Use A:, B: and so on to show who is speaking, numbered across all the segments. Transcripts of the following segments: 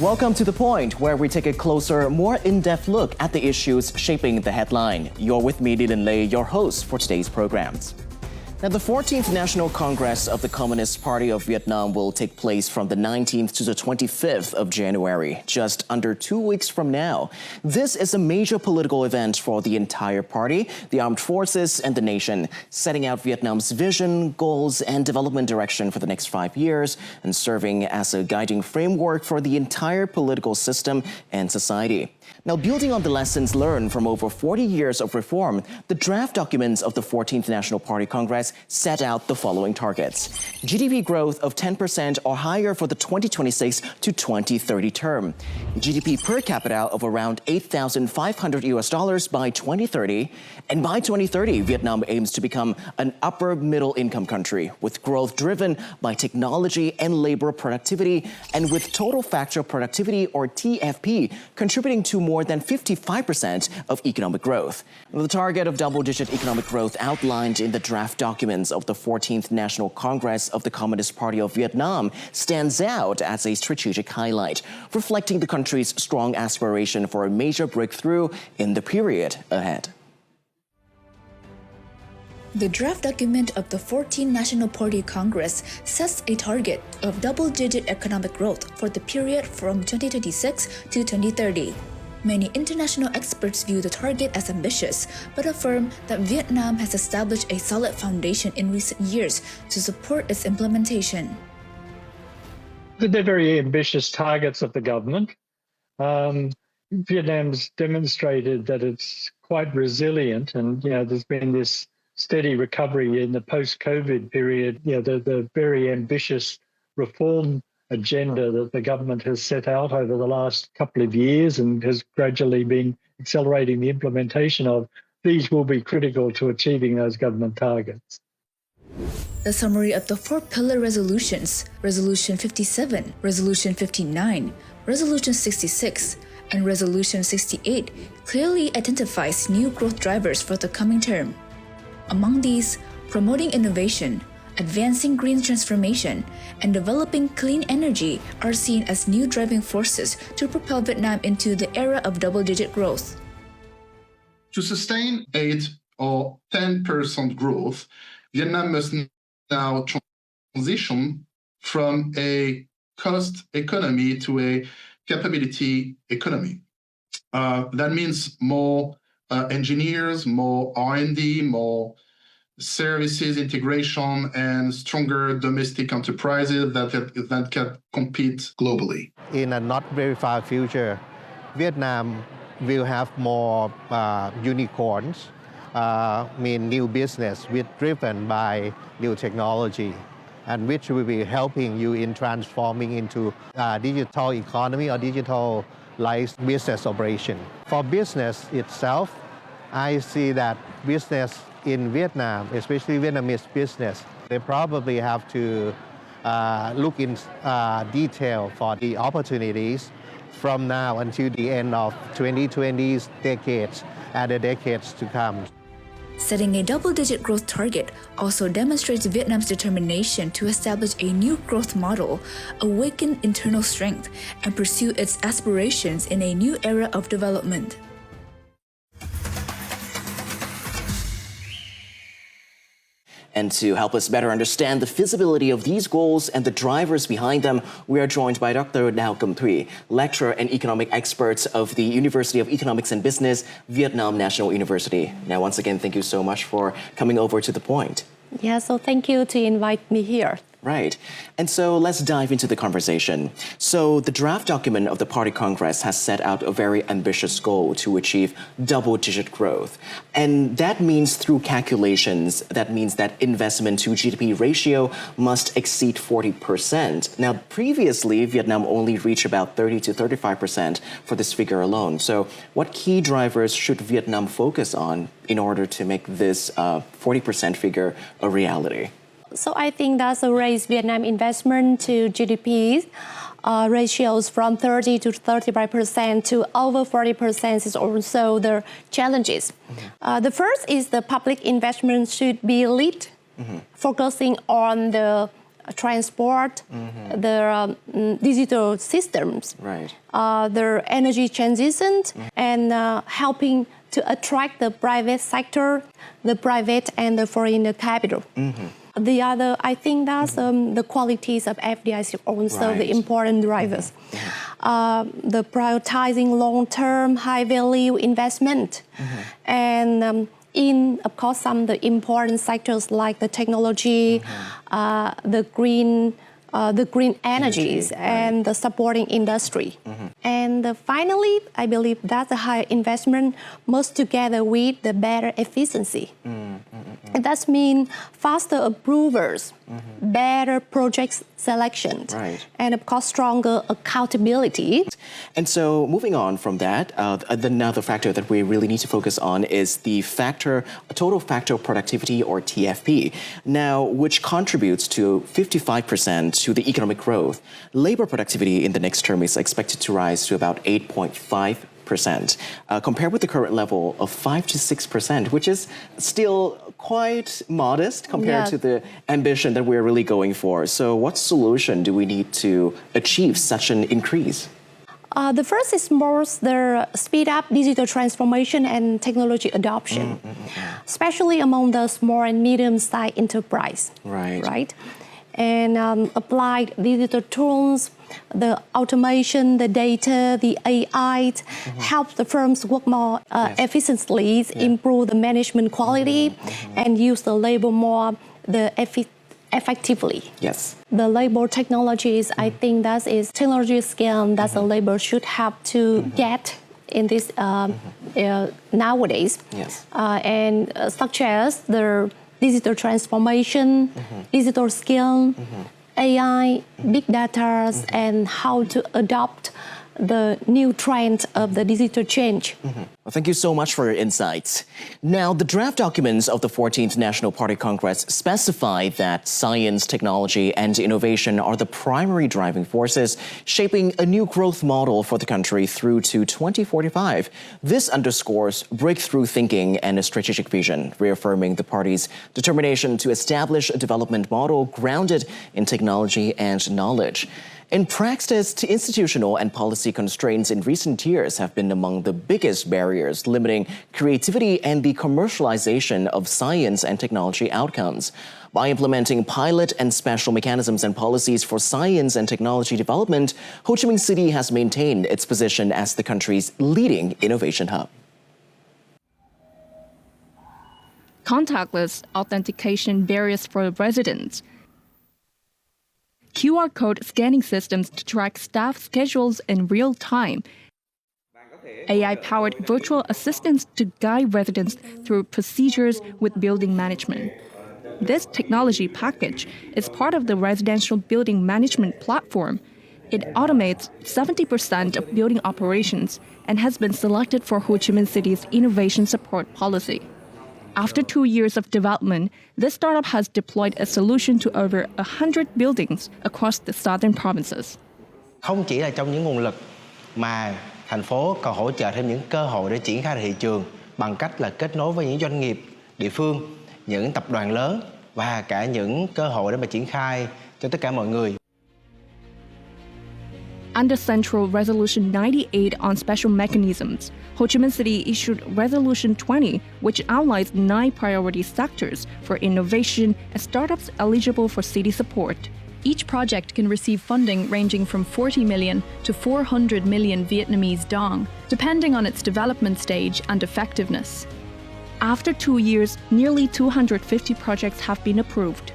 A: Welcome to The Point, where we take a closer, more in-depth look at the issues shaping the headline. You're with me, Lin Lei, your host for today's programs. Now, the 14th National Congress of the Communist Party of Vietnam will take place from the 19th to the 25th of January, just under 2 weeks from now. This is a major political event for the entire party, the armed forces, and the nation, setting out Vietnam's vision, goals, and development direction for the next 5 years, and serving as a guiding framework for the entire political system and society. Now, building on the lessons learned from over 40 years of reform, the draft documents of the 14th National Party Congress set out the following targets. GDP growth of 10% or higher for the 2026 to 2030 term. GDP per capita of around $8,500 by 2030. And by 2030, Vietnam aims to become an upper middle income country with growth driven by technology and labor productivity, and with total factor productivity, or TFP, contributing to more than 55% of economic growth. The target of double-digit economic growth outlined in the draft documents of the 14th National Congress of the Communist Party of Vietnam stands out as a strategic highlight, reflecting the country's strong aspiration for a major breakthrough in the period ahead.
B: The draft document of the 14th National Party Congress sets a target of double-digit economic growth for the period from 2026 to 2030. Many international experts view the target as ambitious, but affirm that Vietnam has established a solid foundation in recent years to support its implementation.
C: They're very ambitious targets of the government. Vietnam's demonstrated that it's quite resilient, and there's been this steady recovery in the post-COVID period. The very ambitious reform agenda that the government has set out over the last couple of years and has gradually been accelerating the implementation of, these will be critical to achieving those government targets.
B: The summary of the 4 pillar resolutions, Resolution 57, Resolution 59, Resolution 66, and Resolution 68 clearly identifies new growth drivers for the coming term. Among these, promoting innovation, advancing green transformation, and developing clean energy are seen as new driving forces to propel Vietnam into the era of double-digit growth.
D: To sustain 8 or 10% growth, Vietnam must now transition from a cost economy to a capability economy. That means more engineers, more R&D, more services integration, and stronger domestic enterprises that can compete globally.
E: In a not very far future, Vietnam will have more unicorns, new business driven by new technology, and which will be helping you in transforming into digital economy or digitalized business operation. For business itself, I see that business in Vietnam, especially Vietnamese business, they probably have to look in detail for the opportunities from now until the end of 2020's decades and the decades to come.
B: Setting a double-digit growth target also demonstrates Vietnam's determination to establish a new growth model, awaken internal strength, and pursue its aspirations in a new era of development.
A: And to help us better understand the feasibility of these goals and the drivers behind them, we are joined by Dr. Đào Cẩm Thủy, lecturer and economic expert of the University of Economics and Business, Vietnam National University. Now, once again, thank you so much for coming over to The Point.
F: Yeah, so thank you to invite me here.
A: Right. And so let's dive into the conversation. So the draft document of the Party Congress has set out a very ambitious goal to achieve double-digit growth. And that means through calculations, that means that investment to GDP ratio must exceed 40%. Now, previously, Vietnam only reached about 30 to 35% for this figure alone. So what key drivers should Vietnam focus on in order to make this 40% figure a reality?
F: So I think that's a raise Vietnam investment to GDP ratios from 30 to 35% to over 40% is also the challenges. The first is the public investment should be lead, focusing on the transport, their digital systems, their energy transition, and helping to attract the private sector, the private and the foreign capital. The other, I think that's the qualities of FDI is also the important drivers. The prioritizing long-term, high-value investment, and in, of course, some of the important sectors like the technology, the green energies, and the supporting industry. And finally, I believe that the higher investment must together with the better efficiency. And that means faster approvals, better project selection, and of course stronger accountability.
A: And so moving on from that, another factor that we really need to focus on is the total factor of productivity, or TFP, now which contributes to 55% to the economic growth. Labor productivity in the next term is expected to rise to about 8.5%, compared with the current level of 5 to 6%, which is still quite modest compared to the ambition that we're really going for. So what solution do we need to achieve such an increase?
F: The first is more the speed up digital transformation and technology adoption, especially among the small and medium-sized enterprise. Right? And applied digital tools, the automation, the data, the AI help the firms work more efficiently, improve the management quality, and use the labor more effectively. The labor technologies, I think that is technology skill that the labor should have to get in this nowadays. And such as the digital transformation, digital skill, AI, big data, and how to adopt the new trend of the digital change.
A: Well, thank you so much for your insights. Now, the draft documents of the 14th National Party Congress specify that science, technology, and innovation are the primary driving forces shaping a new growth model for the country through to 2045. This underscores breakthrough thinking and a strategic vision, reaffirming the party's determination to establish a development model grounded in technology and knowledge. In practice, institutional and policy constraints in recent years have been among the biggest barriers limiting creativity and the commercialization of science and technology outcomes. By implementing pilot and special mechanisms and policies for science and technology development, Ho Chi Minh City has maintained its position as the country's leading innovation hub.
G: Contactless authentication barriers for residents. QR code scanning systems to track staff schedules in real time. AI-powered virtual assistants to guide residents through procedures with building management. This technology package is part of the residential building management platform. It automates 70% of building operations and has been selected for Ho Chi Minh City's innovation support policy. After 2 years of development, this startup has deployed a solution to over 100 buildings across the southern provinces.
H: Không chỉ là trong những nguồn lực mà thành phố còn hỗ trợ thêm những cơ hội để triển khai thị trường bằng cách là kết nối với những doanh nghiệp địa phương, những tập đoàn lớn và cả những cơ hội để mà triển khai cho tất cả mọi người.
G: Under Central Resolution 98 on special mechanisms, Ho Chi Minh City issued Resolution 20, which outlines 9 priority sectors for innovation and startups eligible for city support.
I: Each project can receive funding ranging from 40 million to 400 million Vietnamese dong, depending on its development stage and effectiveness.
G: After 2 years, nearly 250 projects have been approved.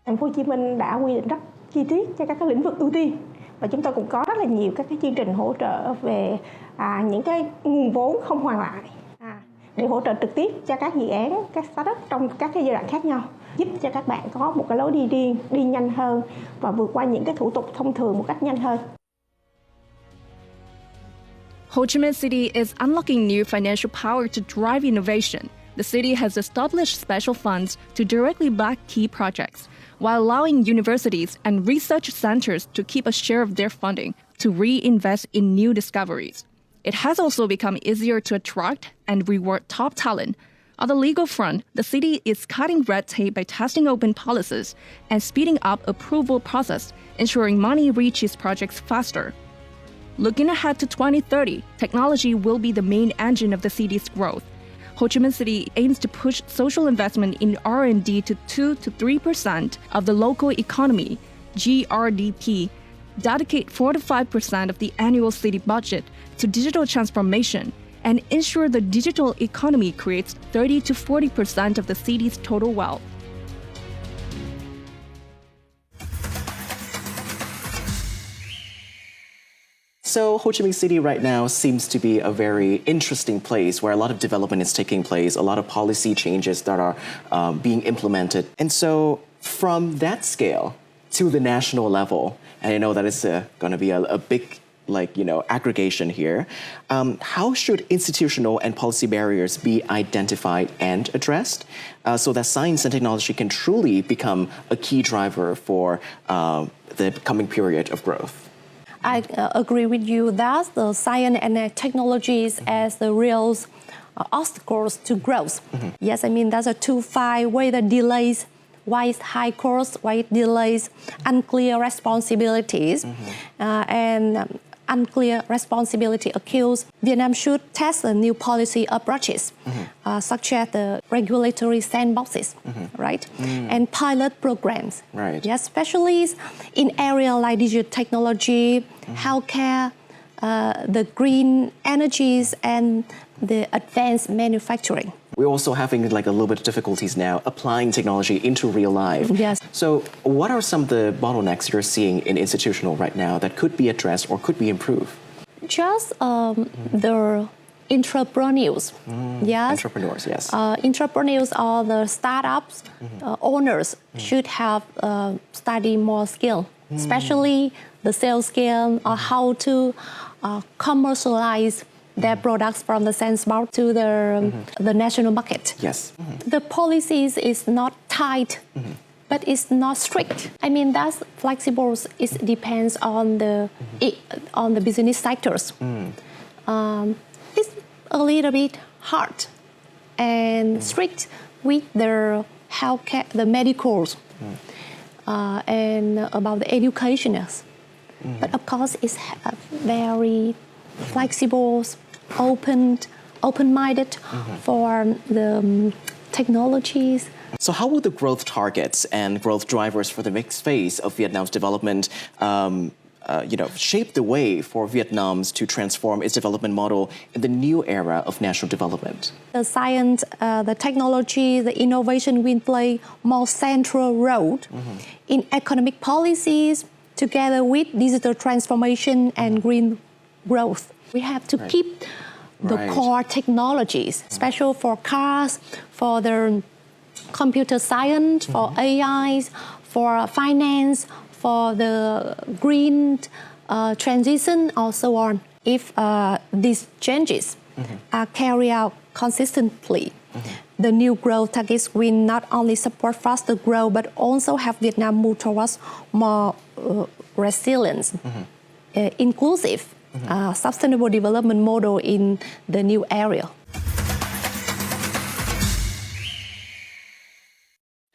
J: Thành phố Hồ Chí Minh đã quy định rất chi tiết cho các lĩnh vực ưu tiên, và chúng tôi cũng có rất là nhiều các chương trình hỗ trợ về những cái nguồn vốn không hoàn lại để hỗ trợ trực tiếp cho các dự án, các startup trong các cái giai đoạn khác nhau, giúp cho các bạn có một cái lối đi riêng, đi nhanh hơn và vượt qua những cái thủ tục thông thường một cách nhanh hơn.
G: Ho Chi Minh City is unlocking new financial power to drive innovation. The city has established special funds to directly back key projects, while allowing universities and research centers to keep a share of their funding to reinvest in new discoveries. It has also become easier to attract and reward top talent. On the legal front, the city is cutting red tape by testing open policies and speeding up approval process, ensuring money reaches projects faster. Looking ahead to 2030, technology will be the main engine of the city's growth. Ho Chi Minh City aims to push social investment in R&D to 2 to 3% of the local economy, GRDP, dedicate 4 to 5% of the annual city budget to digital transformation, and ensure the digital economy creates 30 to 40% of the city's total wealth.
A: So Ho Chi Minh City right now seems to be a very interesting place where a lot of development is taking place, a lot of policy changes that are being implemented. And so from that scale to the national level, and I know that it's going to be a big aggregation here. How should institutional and policy barriers be identified and addressed so that science and technology can truly become a key driver for the coming period of growth?
F: I agree with you that the science and technologies as the real obstacles to growth. Yes, I mean, that's a to find why the delays, why it's high cost, why it delays, unclear responsibilities, and unclear responsibility accused. Vietnam should test the new policy approaches, such as the regulatory sandboxes, right? And pilot programs,
A: right?
F: Yes, especially in areas like digital technology, healthcare, the green energies, and the advanced manufacturing.
A: We're also having a little bit of difficulties now applying technology into real life.
F: Yes.
A: So what are some of the bottlenecks you're seeing in institutional right now that could be addressed or could be improved?
F: Just the entrepreneurs. Yes.
A: Entrepreneurs, yes.
F: Entrepreneurs or the startups owners should have study more skill, especially the sales skill or how to commercialize their products from the sandbox to the national market.
A: Yes.
F: The policies is not tight, but it's not strict. I mean, that's flexible. It depends on the business sectors. It's a little bit hard and strict with the healthcare, the medicals, and about the educationers. But of course, it's very flexible, open-minded for the technologies.
A: So how will the growth targets and growth drivers for the next phase of Vietnam's development shape the way for Vietnam to transform its development model in the new era of national development?
F: The science, the technology, the innovation will play more central role in economic policies together with digital transformation and green growth. We have to keep the core technologies, especially for cars, for the computer science, for AIs, for finance, for the green transition, or so on. If these changes are carried out consistently, the new growth targets will not only support faster growth, but also have Vietnam move towards more resilience, inclusive, sustainable development model in the new area.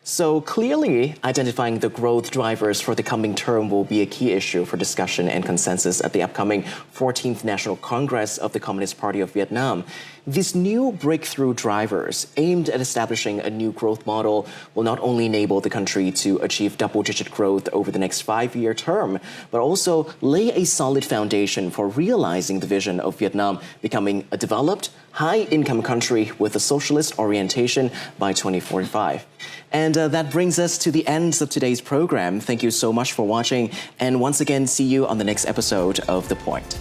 A: So clearly, identifying the growth drivers for the coming term will be a key issue for discussion and consensus at the upcoming 14th National Congress of the Communist Party of Vietnam. These new breakthrough drivers aimed at establishing a new growth model will not only enable the country to achieve double-digit growth over the next 5-year term, but also lay a solid foundation for realizing the vision of Vietnam becoming a developed, high-income country with a socialist orientation by 2045. And that brings us to the end of today's program. Thank you so much for watching, and once again, see you on the next episode of The Point.